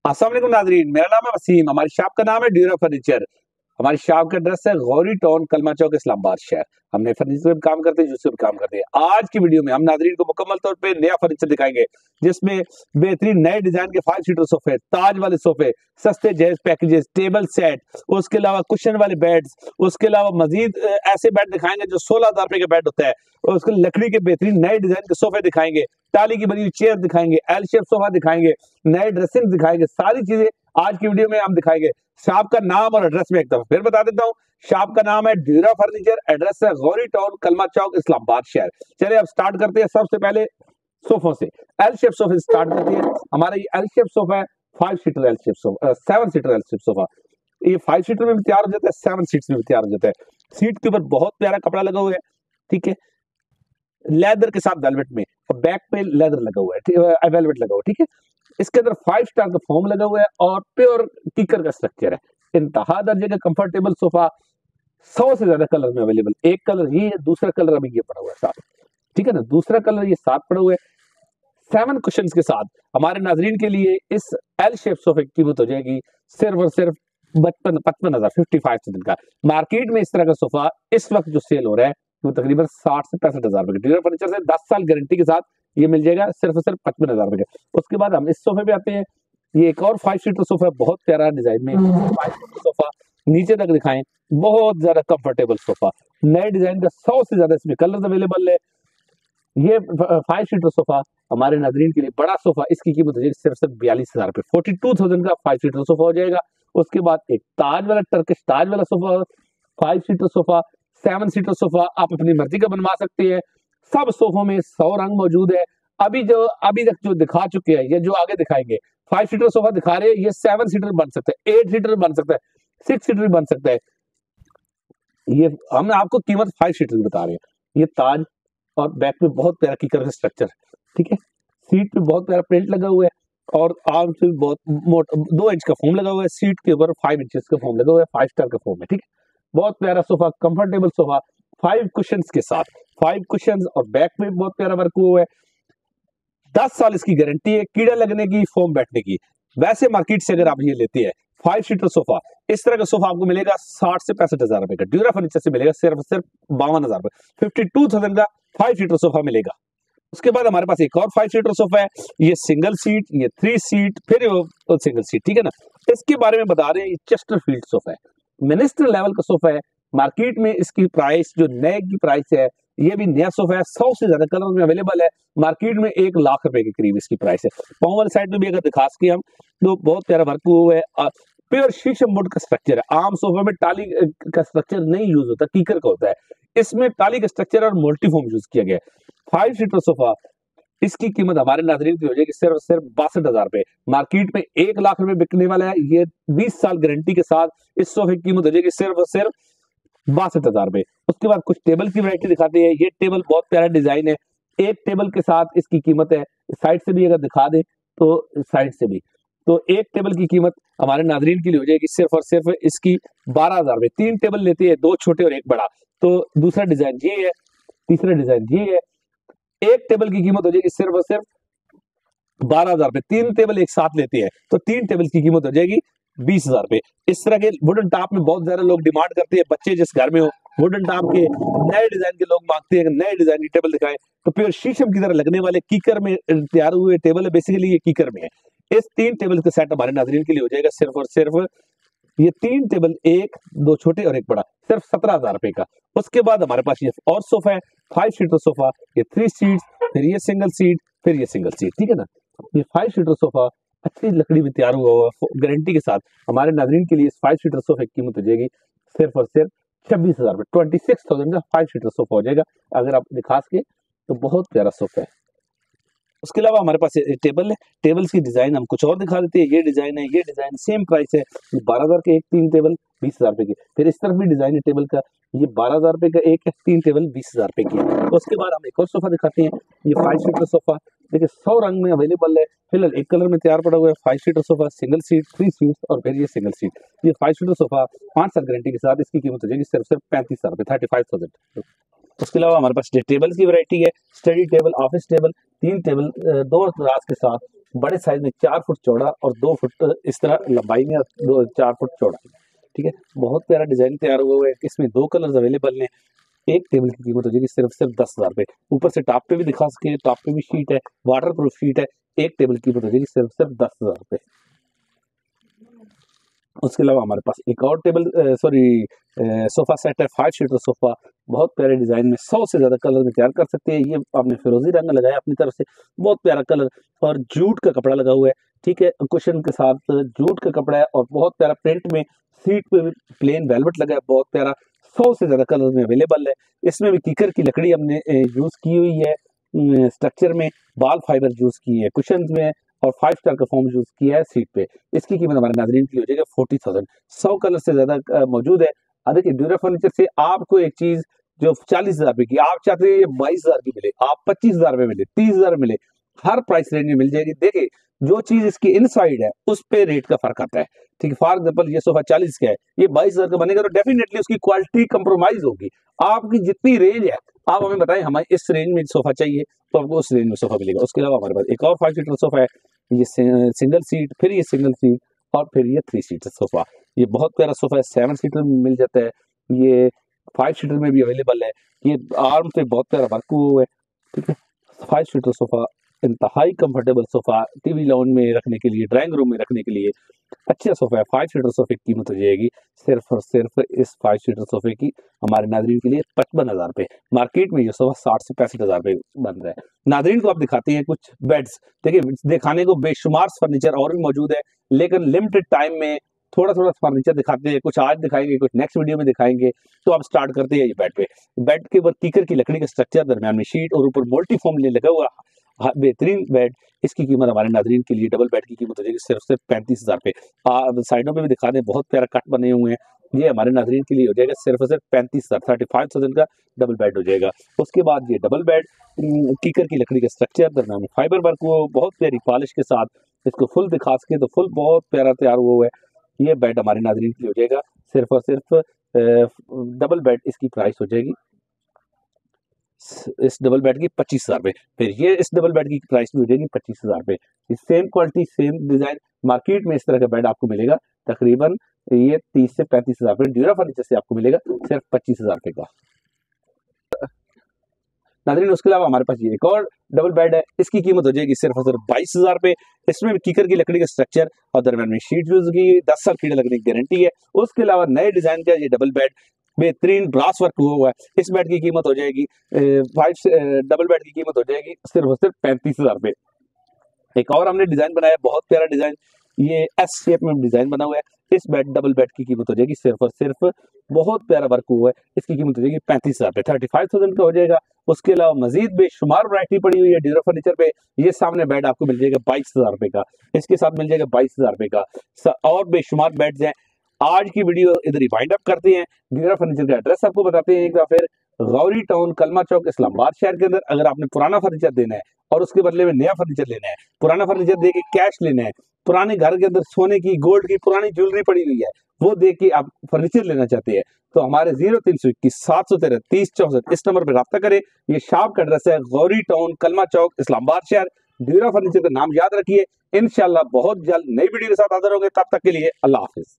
अस्सलाम वालेकुम नाजरीन, मेरा नाम है वसीम। हमारी शॉप का नाम है ड्यूरा फर्नीचर। हमारी शॉप का एड्रेस है गौरी टाउन, कलमा चौक, इस्लामाबाद शहर। हमने फर्नीचर में काम करते हैं, जूसे में काम करते हैं। आज की वीडियो में हम नाजरीन को मुकम्मल तौर पे नया फर्नीचर दिखाएंगे, जिसमें बेहतरीन नए डिजाइन के 5 सीटर सोफे, ताज वाले सोफे, सस्ते जायज पैकेजेस, टेबल सेट, उसके अलावा कुशन वाले बेड्स, उसके अलावा मजीद ऐसे बेड दिखाएंगे जो 16,000 रुपए का बेड होता है, और उसके लकड़ी के बेहतरीन नए डिजाइन के सोफे दिखाएंगे, टाली की बनी हुई चेयर दिखाएंगे, एल शेप सोफा दिखाएंगे, नए ड्रेसिंग दिखाएंगे। सारी चीजें आज की वीडियो में हम दिखाएंगे। शॉप का नाम और एड्रेस में एक दफा फिर बता देता हूँ। शॉप का नाम है ड्यूरा फर्नीचर, एड्रेस है गौरी टाउन, कलमा चौक, इस्लामाबाद शहर। चलिए अब स्टार्ट करते हैं। सबसे पहले सोफों से एल शेप सोफे स्टार्ट करते हैं। हमारा ये एल शेप सोफा है, 5 seater L shape sofa, 7 seater L shape sofa. ये 5 सीटर में भी तैयार हो जाता है, 7 सीट्स में भी तैयार हो जाता है। सीट के ऊपर बहुत प्यारा कपड़ा लगा हुआ है, ठीक है, लेदर के साथ वेलवेट में, और बैक पे लेदर लगा हुआ है, वेलवेट लगा हुआ है, ठीक है। इसके अंदर 5 स्टार का फोम लगा हुआ है और प्योर कीकर का स्ट्रक्चर है। इंतहा दर्जे का कंफर्टेबल सोफा, 100 से ज्यादा कलर में अवेलेबल। एक कलर ये है, दूसरा कलर अभी ये पड़ा हुआ है साथ, ठीक है ना, दूसरा कलर ये साथ पड़ा हुआ है। 7 कुशंस के साथ हमारे नाजरीन के लिए इस एल शेप सोफे की कीमत हो जाएगी सिर्फ और सिर्फ 55,000, 55,000 का। मार्केट में इस तरह का सोफा इस वक्त जो सेल हो रहा है वो तकरीबन 60 से 65,000 रुपए। ड्यूरा फर्नीचर से 10 साल गारंटी के साथ ये मिल जाएगा सिर्फ और सिर्फ 55,000 रुपए का। उसके बाद हम इस सोफे पे आते हैं। ये एक और 5 सीटर सोफा, बहुत प्यारा डिजाइन में 5 सीटर सोफा, नीचे तक दिखाएं, बहुत ज्यादा कंफर्टेबल सोफा, नए डिजाइन का 100 से ज्यादा इसमें कलर अवेलेबल है। ये 5 सीटर सोफा हमारे नाजरीन के लिए बड़ा सोफा, इसकी कीमत हो जाएगी सिर्फ 42,000 रुपए। 42,000 का 5 सीटर सोफा हो जाएगा। उसके बाद एक ताज वाला, टर्किश ताज वाला sofa, 5 seater sofa, 7 seater sofa आप अपनी मर्जी का बनवा सकते हैं। सब सोफों में 100 रंग मौजूद है। अभी तक जो दिखा चुके हैं, ये जो आगे दिखाएंगे, 5 सीटर सोफा दिखा रहे हैं, ये 7 सीटर बन सकता है, 8 सीटर बन सकता है, 6 सीटर बन सकता है। ये हम आपको कीमत 5 सीटर की बता रहे हैं। ये ताज और बैक पे बहुत प्यारा कीकर का स्ट्रक्चर, ठीक है। सीट पे बहुत प्यारा प्रिंट लगा हुआ है और आर्म से बहुत मोटा 2 इंच का फोम लगा हुआ है। सीट के ऊपर 5 इंचेस का फोम लगा हुआ है, 5 स्टार का फोम है, ठीक है। बहुत प्यारा सोफा, कंफर्टेबल सोफा, 5 कुशंस के साथ, 5 कुशंस और बैक में बहुत प्यारा वर्क हुआ है। 10 साल इसकी गारंटी है, कीड़ा लगने की, फोम बैठने की। वैसे मार्केट से अगर आप ये लेते हैं 5 सीटर सोफा, इस तरह का सोफा आपको मिलेगा 60 से 65,000 रुपए का। ड्यूरा फर्नीचर से मिलेगा सिर्फ 52,000 रुपए। 52,000 का 5 सीटर सोफा मिलेगा। उसके बाद हमारे पास एक और 5 सीटर सोफा है, ये सिंगल सीट, ये 3 सीट, फिर सिंगल सीट, ठीक है ना। इसके बारे में बता रहे हैं, ये चेस्टरफील्ड सोफा है, मिनिस्टर लेवल का सोफा है। मार्केट में इसकी प्राइस जो नए की प्राइस है, ये भी नया सोफा है, 100 से ज्यादा कलर में अवेलेबल है। मार्केट में 1 लाख रुपए के करीब इसकी प्राइस है। पाँव वाली साइड में भी अगर दिखा सके हम, तो बहुत प्यारा वर्क हुआ है। प्योर शीशम वुड का स्ट्रक्चर है। आम सोफे में टाली का स्ट्रक्चर नहीं यूज होता, कीकर का होता है। इसमें टाली का स्ट्रक्चर और मल्टीफॉर्म यूज किया गया है। 5 सीटर सोफा, इसकी कीमत हमारे नाजरीन की हो जाएगी सिर्फ 62,000 रुपए। मार्केट में 1 लाख रुपए बिकने वाला है। ये 20 साल गारंटी के साथ इस सोफे की कीमत हो जाएगी सिर्फ 62,000 रुपए। उसके बाद कुछ टेबल की वैरायटी दिखाते हैं। ये टेबल बहुत प्यारा डिजाइन है। एक टेबल के साथ इसकी कीमत है, साइड से भी अगर दिखा दे तो साइड से भी, तो एक टेबल की कीमत हमारे नाजरीन के लिए हो जाएगी सिर्फ और सिर्फ इसकी 12,000 रुपए। 3 टेबल लेते हैं, 2 छोटे और 1 बड़ा। तो दूसरा डिजाइन ये है, तीसरा डिजाइन ये है। एक टेबल की कीमत हो जाएगी सिर्फ और सिर्फ 12,000 रुपए। 3 टेबल एक साथ लेते हैं तो 3 टेबल की कीमत हो जाएगी 20,000 रुपए। इस तरह के वुडन टॉप में बहुत ज्यादा लोग डिमांड करते हैं। बच्चे जिस घर में हो, वुडन टॉप के नए डिजाइन के लोग मांगते हैं, नए डिजाइन की टेबल दिखाएं, तो प्योर शीशम की तरह लगने वाले कीकर में तैयार हुए टेबल है। बेसिकली ये कीकर में है। इस 3 टेबल का सेट हमारे नाजरीन के लिए हो जाएगा सिर्फ और सिर्फ, ये 3 टेबल, 1, 2 छोटे और 1 बड़ा, सिर्फ 17,000 रुपए का। उसके बाद हमारे पास ये और सोफा है, 5 सीटर सोफा, ये 3 सीट, फिर ये सिंगल सीट, फिर ये सिंगल सीट, ठीक है ना। ये 5 सीटर सोफा अच्छी लकड़ी में तैयार हुआ हुआ गारंटी के साथ हमारे नाजरीन के लिए इस 5 सीटर सोफे की कीमत हो जाएगी सिर्फ और सिर्फ 26,000 रुपए। 26,000 का 5 सीटर सोफा हो जाएगा। अगर आप दिखा सके तो बहुत प्यारा सोफा है। उसके अलावा हमारे पास टेबल है। टेबल्स की डिजाइन हम कुछ और दिखा देते हैं। ये डिजाइन है, ये डिजाइन सेम प्राइस है। ये 12,000 के एक 3 टेबल 20,000 रुपए की। फिर इस तरफ भी डिजाइन है टेबल का, ये 12,000 रुपए का एक है, 3 टेबल 20,000 रुपए की है। उसके बाद हम एक और सोफा दिखाते हैं। ये 5 सीटर सोफा, देखिए 100 रंग में अवेलेबल है। फिलहाल एक कलर में तैयार पड़ा हुआ है। 5 seater sofa, single seat, 3 seat और फिर ये सिंगल सीट। ये 5 सीटर सोफा 5 साल गारंटी के साथ इसकी कीमत हो जाएगी सिर्फ 35,000 रुपए, 35,000। उसके अलावा हमारे पास टेबल की वैरायटी है। Study table, office table, 3 table 2 दराज के साथ, बड़े साइज में 4 फुट चौड़ा और 2 फुट इस तरह लंबाई में, और 4 फुट चौड़ा। ठीक है, बहुत प्यारा डिजाइन तैयार हुआ है। इसमें 2 कलर्स अवेलेबल हैं। एक टेबल की कीमत हो जाएगी सिर्फ 10,000 रुपये। ऊपर से टॉप पे भी दिखा सके, टॉप पे भी शीट है, वाटर प्रूफ शीट है। एक टेबल की कीमत हो जाएगी सिर्फ 10,000 रुपये। उसके अलावा हमारे पास एक और टेबल सोफा सेट है, 5 सीटर सोफा, बहुत प्यारे डिजाइन में, 100 से ज्यादा कलर में तैयार कर सकते हैं। ये आपने फिरोजी रंग लगाया अपनी तरफ से, बहुत प्यारा कलर, और जूट का कपड़ा लगा हुआ है। ठीक है, कुशन के साथ जूट का कपड़ा है और बहुत प्यारा प्रिंट में, सीट पे भी प्लेन वेलवेट लगा है, बहुत प्यारा, 100 से ज्यादा कलर में अवेलेबल है। इसमें भी कीकर की लकड़ी हमने यूज की हुई है, स्ट्रक्चर में बाल फाइबर यूज की है, कुशन में, और 5 स्टार का फॉर्म यूज किया है सीट पे। इसकी कीमत हमारे नाज़रीन की हो जाएगी 40,000। 100 कलर से ज्यादा मौजूद है। देखिए, ड्यूरा फर्नीचर से आपको एक चीज जो 40,000 रुपए की आप चाहते हैं, ये 22,000 की मिले, आप 25,000 में मिले, 30,000 मिले, हर प्राइस रेंज में मिल जाएगी। देखिए, जो चीज इसकी इनसाइड है उस पे रेट का फर्क आता है। ठीक है, फॉर एग्जाम्पल ये सोफा 40 का है, ये 22,000 का बनेगा, तो डेफिनेटली उसकी क्वालिटी कंप्रोमाइज होगी। आपकी जितनी रेंज है, आप हमें बताएं हमें इस रेंज में सोफा चाहिए, तो आपको उस रेंज में सोफा मिलेगा। उसके अलावा हमारे पास एक और 5 सीटर सोफा है, ये सिंगल सीट, फिर ये सिंगल सीट, और फिर ये 3 सीटर सोफा। ये बहुत प्यारा सोफा है, 7 सीटर में मिल जाता है, ये 5 सीटर में भी अवेलेबल है। ये आर्म पे बहुत प्यारा वर्क हुआ है। ठीक है, 5 सीटर सोफा इंतहाई कंफर्टेबल सोफा, टीवी लॉन में रखने के लिए, ड्राइंग रूम में रखने के लिए अच्छा सोफा है। 5 सीटर सोफे की कीमत हो जाएगी सिर्फ और सिर्फ इस 5 सीटर सोफे की हमारे नाजरीन के लिए 55,000 रुपए। मार्केट में ये सोफा 60 से 65,000 रुपए बन रहा है। नाजरीन को आप दिखाते हैं कुछ बेड्स। देखिए, दिखाने को बेशुमार फर्नीचर और भी मौजूद है, लेकिन लिमिटेड टाइम में थोड़ा थोड़ा फर्नीचर दिखाते हैं। कुछ आज दिखाएंगे, कुछ नेक्स्ट वीडियो में दिखाएंगे। तो आप स्टार्ट करते हैं ये बेड पे। बेड के ऊपर कीकर की लकड़ी का स्ट्रक्चर, दरमियान में शीट, और ऊपर मल्टी फोम लगा हुआ बेहतरीन बेड। इसकी कीमत हमारे नाजरीन के लिए, डबल बेड की कीमत हो जाएगी सिर्फ 35,000 रुपए। साइडों पे भी दिखा दें, बहुत प्यारा कट बने हुए हैं। ये हमारे नाजरीन के लिए हो जाएगा सिर्फ 35,000, 35,000 का डबल बेड हो जाएगा। उसके बाद ये डबल बेड, कीकर की लकड़ी का स्ट्रक्चर, दरमियान में फाइबर वर्क हुआ, बहुत प्यारी पॉलिश के साथ। इसको फुल दिखा सके तो फुल बहुत प्यारा तैयार हुआ है। ये बेड हमारे नाजरीन के लिए हो जाएगा सिर्फ और सिर्फ डबल बेड, इसकी प्राइस हो जाएगी इस डबल बेड की 25,000 रुपए। फिर ये इस डबल बेड की प्राइस भी हो जाएगी 25,000 रुपए। Same quality, same design, market में इस तरह का बेड आपको मिलेगा तकरीबन ये 30 से 35,000 रुपए। ड्यूरा फर्नीचर से आपको मिलेगा सिर्फ 25,000 रुपए का। नाज़रीन, उसके अलावा हमारे पास ये एक और डबल बेड है, इसकी कीमत हो जाएगी सिर्फ और सिर्फ 22,000 रुपए। इसमें भी कीकर की लकड़ी का स्ट्रक्चर और दरमियान में शीट यूज की, 10 साल कीड़े लगने की गारंटी है। उसके अलावा नए डिजाइन का ये डबल बेड, बेहतरीन ब्रास वर्क हुआ है। इस बेड की कीमत हो जाएगी डबल बेड की कीमत हो जाएगी सिर्फ और सिर्फ 35,000 रुपए। एक और हमने डिजाइन बनाया, बहुत प्यारा डिजाइन, ये एस शेप में डिजाइन बना हुआ है। इस बेड डबल बेड की कीमत हो जाएगी सिर्फ और सिर्फ, बहुत प्यारा वर्क हुआ है, इसकी कीमत हो जाएगी 35,000 रुपए, 35,000 का हो जाएगा। उसके अलावा मजीद बेशुमार वैरायटी पड़ी हुई है ड्यूरा फर्नीचर पे। ये सामने बेड आपको मिल जाएगा 22,000 रुपए का, इसके साथ मिल जाएगा 22,000 रुपए का। और बेशुमार बेड्स हैं। आज की वीडियो इधर ही वाइंड अप करते हैं। ड्यूरा फर्नीचर का एड्रेस आपको बताते हैं एक बार फिर, गौरी टाउन, कलमा चौक, इस्लामाबाद शहर के अंदर। अगर आपने पुराना फर्नीचर देना है और उसके बदले में नया फर्नीचर लेना है, पुराना फर्नीचर दे के कैश लेना है, पुराने घर के अंदर सोने की, गोल्ड की पुरानी ज्वेलरी पड़ी हुई है, वो दे के आप फर्नीचर लेना चाहते हैं, तो हमारे 0321 713 3064 इस नंबर पर रब्ता करें। ये शॉप का एड्रेस है गौरी टाउन, कलमा चौक, इस्लामाबाद शहर। ड्यूरा फर्नीचर का नाम याद रखिए। इंशाल्लाह बहुत जल्द नई वीडियो के साथ हाजिर होंगे। तब तक के लिए अल्लाह हाफिज।